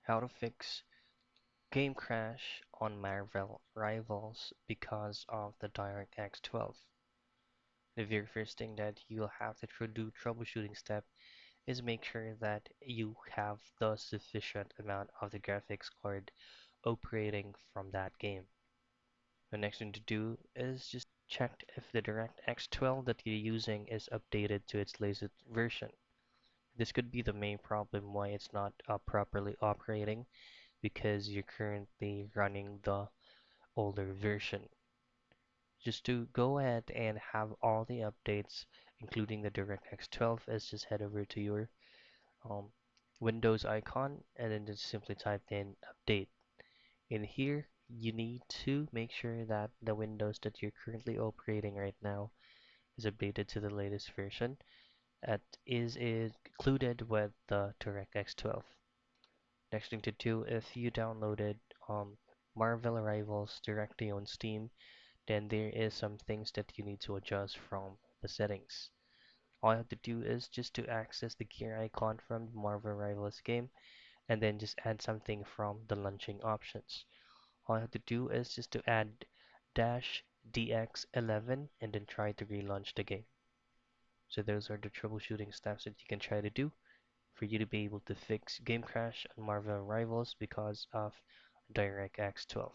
How to fix game crash on Marvel Rivals because of the DirectX 12. The very first thing that you'll have to do troubleshooting step is make sure that you have the sufficient amount of the graphics card operating from that game. The next thing to do is just check if the DirectX 12 that you're using is updated to its latest version. This could be the main problem why it's not properly operating because you're currently running the older version. Just to go ahead and have all the updates, including the DirectX 12, is just head over to your um, Windows icon and then just simply type in update. In here, you need to make sure that the Windows that you're currently operating right now is updated to the latest version that is included with the DirectX 12. Next thing to do, if you downloaded Marvel Rivals directly on Steam, then there is some things that you need to adjust from the settings. All you have to do is just to access the gear icon from the Marvel Rivals game and then just add something from the launching options. All you have to do is just to add dash DX11 and then try to relaunch the game. So those are the troubleshooting steps that you can try to do for you to be able to fix game crash on Marvel Rivals because of DirectX 12.